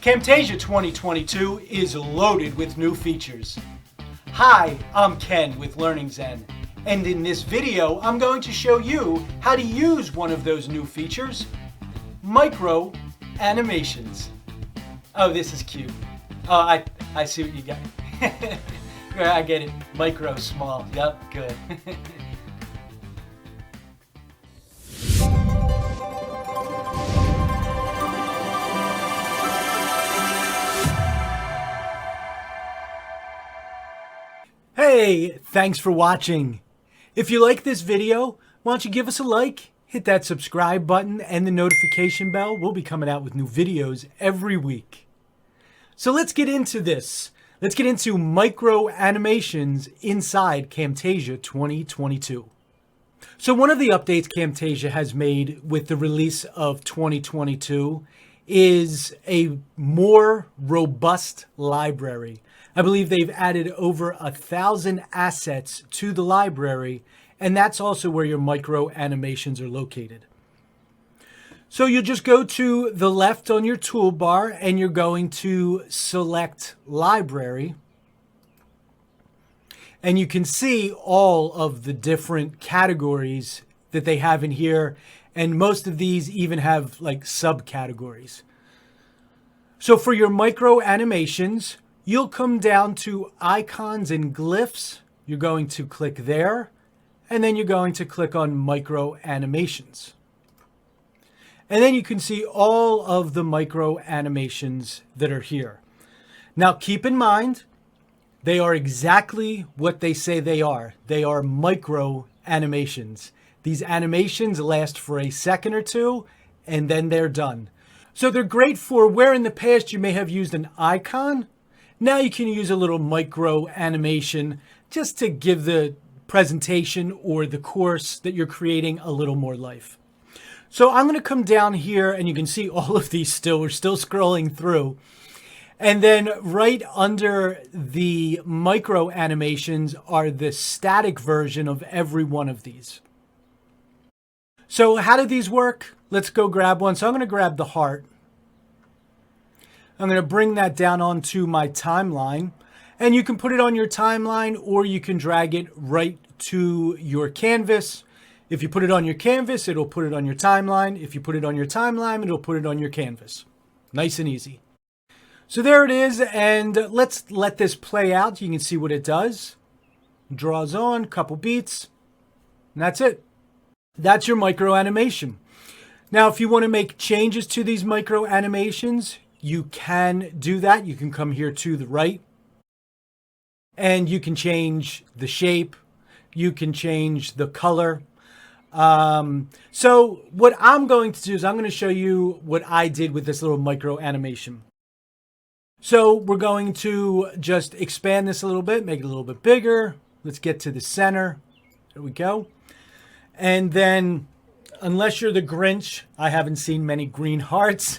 Camtasia 2022 is loaded with new features. Hi, I'm Ken with LearningZen, and in this video I'm going to show you how to use one of those new features, micro animations. Oh, this is cute. Oh, I see what you got. I get it. Micro, small. Yep, good. Hey, thanks for watching. If you like this video, why don't you give us a like, hit that subscribe button and the notification bell. We'll be coming out with new videos every week. So let's get into this. Let's get into micro animations inside Camtasia 2022. So one of the updates Camtasia has made with the release of 2022 is a more robust library. I believe they've added over 1,000 assets to the library, and that's also where your micro animations are located. So you'll just go to the left on your toolbar and you're going to select Library. And you can see all of the different categories that they have in here, and most of these even have like subcategories. So for your micro animations, you'll come down to icons and glyphs. You're going to click there, and then you're going to click on micro animations. And then you can see all of the micro animations that are here. Now keep in mind, they are exactly what they say they are. They are micro animations. These animations last for a second or two, and then they're done. So they're great for where in the past you may have used an icon. Now you can use a little micro animation just to give the presentation or the course that you're creating a little more life. So I'm going to come down here and you can see all of these still. We're still scrolling through. And then right under the micro animations are the static version of every one of these. So how do these work? Let's go grab one. So I'm going to grab the heart. I'm going to bring that down onto my timeline, and you can put it on your timeline or you can drag it right to your canvas. If you put it on your canvas, it'll put it on your timeline. If you put it on your timeline, it'll put it on your canvas. Nice and easy. So there it is, and let's let this play out. You can see what it does. Draws on, couple beats, and that's it. That's your micro animation. Now, if you want to make changes to these micro animations, you can do that. You can come here to the right and you can change the shape. You can change the color. So what I'm going to do is I'm going to show you what I did with this little micro animation. So we're going to just expand this a little bit, make it a little bit bigger. Let's get to the center. There we go. And then, unless you're the Grinch, I haven't seen many green hearts.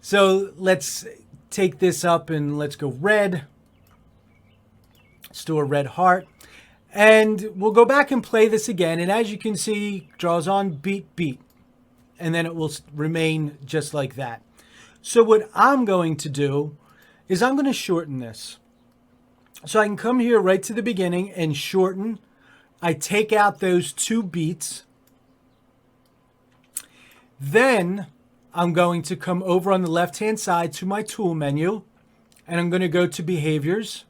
So let's take this up and let's go red. Let's do a red heart. And we'll go back and play this again. And as you can see, draws on beat, beat. And then it will remain just like that. So what I'm going to do is I'm going to shorten this. So I can come here right to the beginning and shorten. I take out those 2 beats. Then I'm going to come over on the left-hand side to my tool menu, and I'm going to go to behaviors.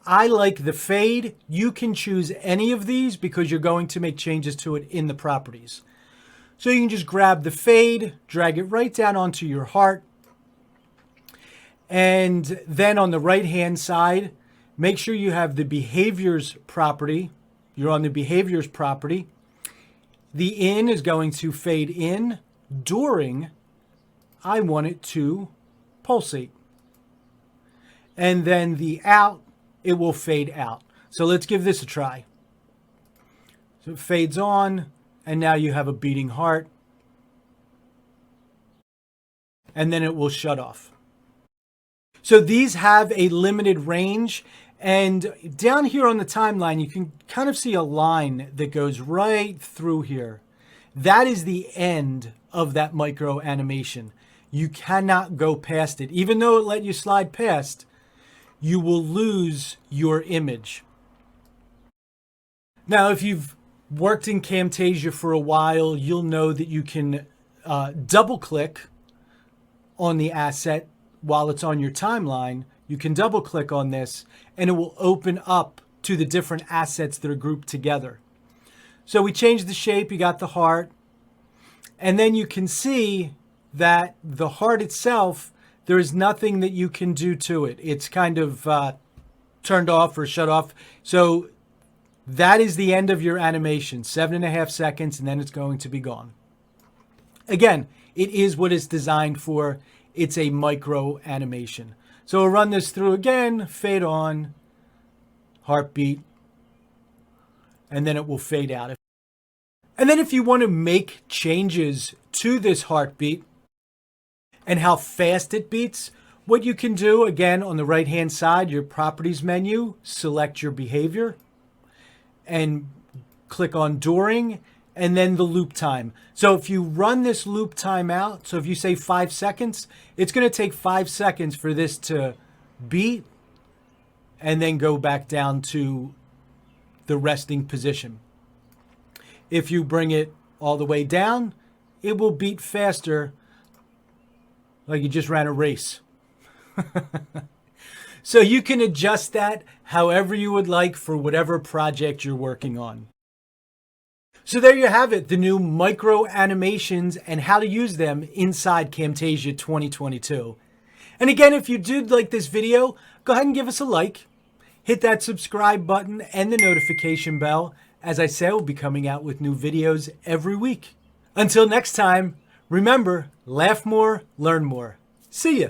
I like the fade. You can choose any of these because you're going to make changes to it in the properties. So you can just grab the fade, drag it right down onto your heart. And then on the right-hand side, make sure you have the behaviors property. You're on the behaviors property. The in is going to fade in. During, I want it to pulsate. And then the out, it will fade out. So let's give this a try. So it fades on, and now you have a beating heart. And then it will shut off. So these have a limited range, and down here on the timeline, you can kind of see a line that goes right through here. That is the end of that micro animation. You cannot go past it. Even though it let you slide past, you will lose your image. Now, if you've worked in Camtasia for a while, you'll know that you can double click on the asset while it's on your timeline. You can double click on this and it will open up to the different assets that are grouped together. So we changed the shape, you got the heart, and then you can see that the heart itself, there is nothing that you can do to it. It's kind of turned off or shut off. So that is the end of your animation, 7.5 seconds, and then it's going to be gone. Again, it is what it's designed for. It's a micro animation. So we'll run this through again, fade on, heartbeat, and then it will fade out. And then if you want to make changes to this heartbeat and how fast it beats, what you can do, again, on the right-hand side, your properties menu, select your behavior and click on during, and then the loop time. So if you run this loop time out, so if you say 5 seconds, it's going to take 5 seconds for this to beat and then go back down to the resting position. If you bring it all the way down, it will beat faster, like you just ran a race. So you can adjust that however you would like for whatever project you're working on. So there you have it, the new micro animations and how to use them inside Camtasia 2022. And again, if you did like this video, go ahead and give us a like. Hit that subscribe button and the notification bell. As I say, we'll be coming out with new videos every week. Until next time, remember, laugh more, learn more. See ya.